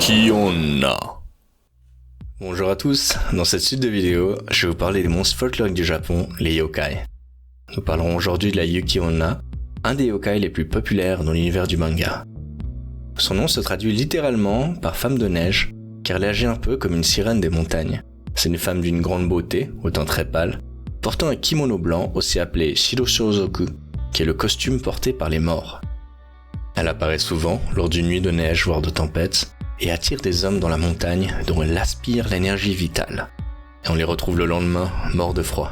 Yuki Onna. Bonjour à tous, dans cette suite de vidéos, je vais vous parler des monstres folkloriques du Japon, les yokai. Nous parlerons aujourd'hui de la Yuki Onna, un des yokai les plus populaires dans l'univers du manga. Son nom se traduit littéralement par femme de neige, car elle agit un peu comme une sirène des montagnes. C'est une femme d'une grande beauté, au teint très pâle, portant un kimono blanc aussi appelé Shiroshozoku, qui est le costume porté par les morts. Elle apparaît souvent lors d'une nuit de neige voire de tempête, et attire des hommes dans la montagne dont elle aspire l'énergie vitale. Et on les retrouve le lendemain, morts de froid.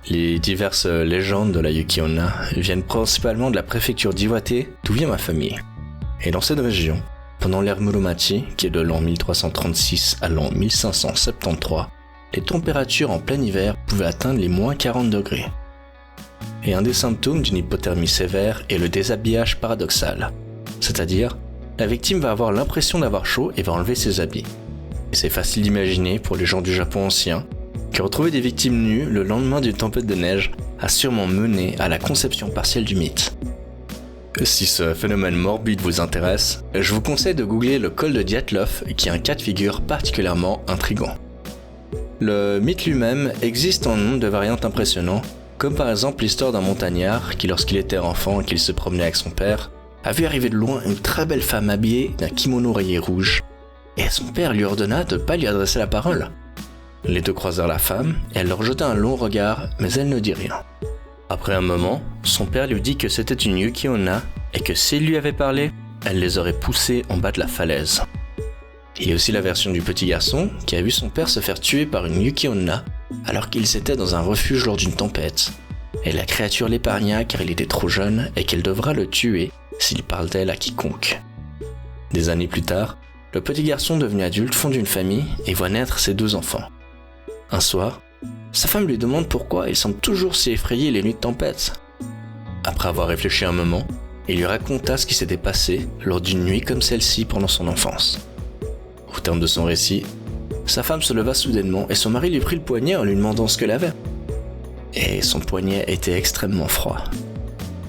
Les diverses légendes de la Yuki Onna viennent principalement de la préfecture d'Iwate, d'où vient ma famille. Et dans cette région, pendant l'ère Muromachi, qui est de l'an 1336 à l'an 1573, les températures en plein hiver pouvaient atteindre les moins 40 degrés. Et un des symptômes d'une hypothermie sévère est le déshabillage paradoxal, c'est-à-dire la victime va avoir l'impression d'avoir chaud et va enlever ses habits. Et c'est facile d'imaginer pour les gens du Japon ancien que retrouver des victimes nues le lendemain d'une tempête de neige a sûrement mené à la conception partielle du mythe. Si ce phénomène morbide vous intéresse, je vous conseille de googler le col de Dyatlov qui est un cas de figure particulièrement intrigant. Le mythe lui-même existe en nombre de variantes impressionnantes, comme par exemple l'histoire d'un montagnard qui, lorsqu'il était enfant et qu'il se promenait avec son père, a vu arriver de loin une très belle femme habillée d'un kimono rayé rouge, et son père lui ordonna de ne pas lui adresser la parole. Les deux croisèrent la femme, et elle leur jeta un long regard, mais elle ne dit rien. Après un moment, son père lui dit que c'était une Yuki Onna, et que s'il lui avait parlé, elle les aurait poussés en bas de la falaise. Il y a aussi la version du petit garçon, qui a vu son père se faire tuer par une Yuki Onna, alors qu'ils étaient dans un refuge lors d'une tempête. Et la créature l'épargna car il était trop jeune, et qu'elle devra le tuer s'il parle d'elle à quiconque. Des années plus tard, le petit garçon devenu adulte fonde une famille et voit naître ses deux enfants. Un soir, sa femme lui demande pourquoi il semble toujours si effrayé les nuits de tempête. Après avoir réfléchi un moment, il lui raconta ce qui s'était passé lors d'une nuit comme celle-ci pendant son enfance. Au terme de son récit, sa femme se leva soudainement et son mari lui prit le poignet en lui demandant ce qu'elle avait. Et son poignet était extrêmement froid.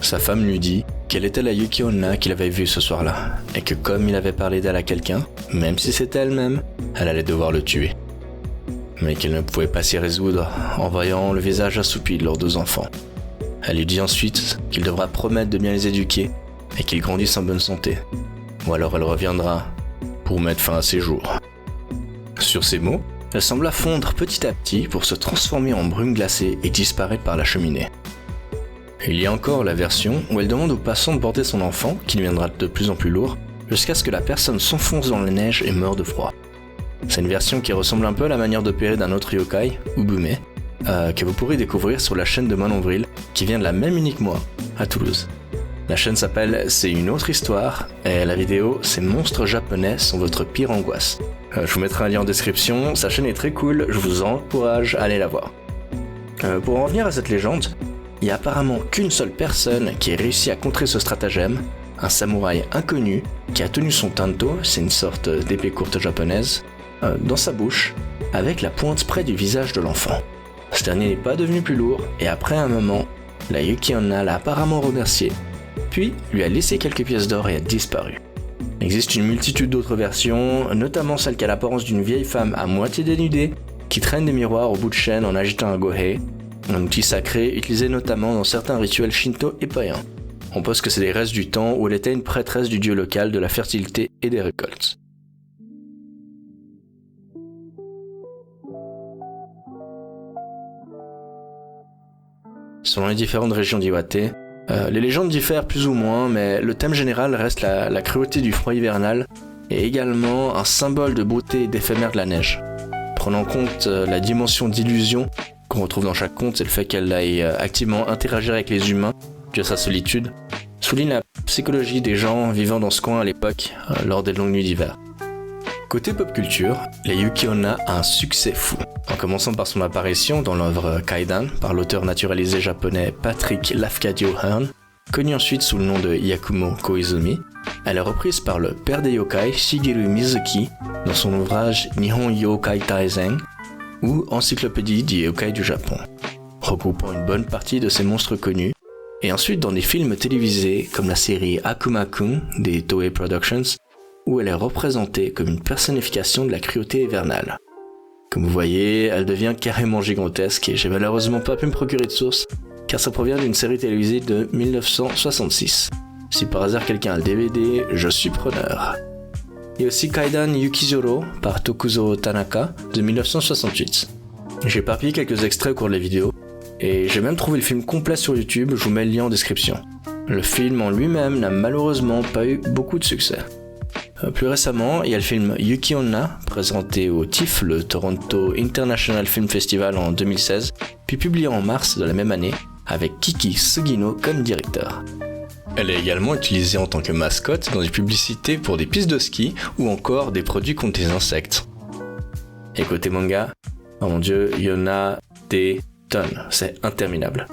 Sa femme lui dit qu'elle était la Yuki Onna qu'il avait vue ce soir-là, et que comme il avait parlé d'elle à quelqu'un, même si c'était elle-même, elle allait devoir le tuer. Mais qu'elle ne pouvait pas s'y résoudre en voyant le visage assoupi de leurs deux enfants. Elle lui dit ensuite qu'il devra promettre de bien les éduquer et qu'ils grandissent en bonne santé, ou alors elle reviendra pour mettre fin à ses jours. Sur ces mots, elle sembla fondre petit à petit pour se transformer en brume glacée et disparaître par la cheminée. Il y a encore la version où elle demande au passant de porter son enfant, qui deviendra de plus en plus lourd, jusqu'à ce que la personne s'enfonce dans la neige et meure de froid. C'est une version qui ressemble un peu à la manière d'opérer d'un autre yokai, Ubume, que vous pourrez découvrir sur la chaîne de Manon-Vril, qui vient de la même unique moi, à Toulouse. La chaîne s'appelle C'est une autre histoire, et la vidéo c'est Monstres japonais sont votre pire angoisse. Je vous mettrai un lien en description, sa chaîne est très cool, je vous encourage à aller la voir. Pour en revenir à cette légende, il n'y a apparemment qu'une seule personne qui ait réussi à contrer ce stratagème, un samouraï inconnu qui a tenu son tanto, c'est une sorte d'épée courte japonaise, dans sa bouche, avec la pointe près du visage de l'enfant. Ce dernier n'est pas devenu plus lourd, et après un moment, la Yuki Onna l'a apparemment remercié, puis lui a laissé quelques pièces d'or et a disparu. Il existe une multitude d'autres versions, notamment celle qui a l'apparence d'une vieille femme à moitié dénudée, qui traîne des miroirs au bout de chaîne en agitant un gohei, un outil sacré utilisé notamment dans certains rituels shinto et païens. On pense que c'est des restes du temps où elle était une prêtresse du dieu local de la fertilité et des récoltes. Selon les différentes régions d'Iwate, les légendes diffèrent plus ou moins, mais le thème général reste la cruauté du froid hivernal et également un symbole de beauté et d'éphémère de la neige. Prenant en compte la dimension d'illusion qu'on retrouve dans chaque conte et le fait qu'elle aille activement interagir avec les humains dû à sa solitude, souligne la psychologie des gens vivant dans ce coin à l'époque lors des longues nuits d'hiver. Côté pop culture, la Yuki Onna a un succès fou, en commençant par son apparition dans l'œuvre Kaidan par l'auteur naturalisé japonais Patrick Lafcadio Hearn, connu ensuite sous le nom de Yakumo Koizumi. Elle est reprise par le père des yokai Shigeru Mizuki dans son ouvrage Nihon Yokai Taizen ou Encyclopédie des yokai du Japon, regroupant une bonne partie de ces monstres connus, et ensuite dans des films télévisés comme la série Akuma-kun des Toei Productions où elle est représentée comme une personnification de la cruauté hivernale. Comme vous voyez, elle devient carrément gigantesque et j'ai malheureusement pas pu me procurer de source, car ça provient d'une série télévisée de 1966. Si par hasard quelqu'un a le DVD, je suis preneur. Il y a aussi Kaidan Yukijoro par Tokuzo Tanaka de 1968. J'ai éparpillé quelques extraits au cours de la vidéo, et j'ai même trouvé le film complet sur YouTube, je vous mets le lien en description. Le film en lui-même n'a malheureusement pas eu beaucoup de succès. Plus récemment, il y a le film Yuki Onna, présenté au TIFF, le Toronto International Film Festival en 2016, puis publié en mars de la même année, avec Kiki Sugino comme directeur. Elle est également utilisée en tant que mascotte dans des publicités pour des pistes de ski ou encore des produits contre les insectes. Et côté manga, oh mon dieu, il y en a des tonnes, c'est interminable.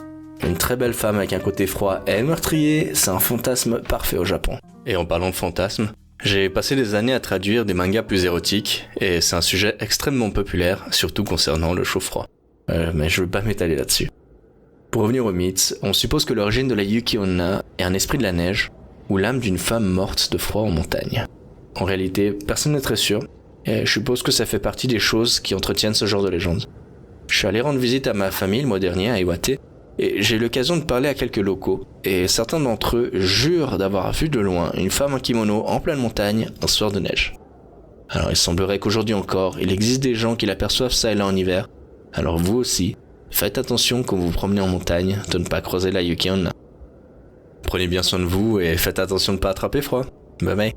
Une très belle femme avec un côté froid et meurtrier, c'est un fantasme parfait au Japon. Et en parlant de fantasme, j'ai passé des années à traduire des mangas plus érotiques, et c'est un sujet extrêmement populaire, surtout concernant le chaud-froid. Mais je ne veux pas m'étaler là-dessus. Pour revenir au mythe, on suppose que l'origine de la Yuki Onna est un esprit de la neige, ou l'âme d'une femme morte de froid en montagne. En réalité, personne n'est très sûr, et je suppose que ça fait partie des choses qui entretiennent ce genre de légende. Je suis allé rendre visite à ma famille le mois dernier à Iwate, et j'ai eu l'occasion de parler à quelques locaux, et certains d'entre eux jurent d'avoir vu de loin une femme en kimono en pleine montagne un soir de neige. Alors il semblerait qu'aujourd'hui encore, il existe des gens qui l'aperçoivent ça et là en hiver, alors vous aussi, faites attention quand vous vous promenez en montagne de ne pas croiser la Yuki Onna. Prenez bien soin de vous et faites attention de ne pas attraper froid. Bye bye.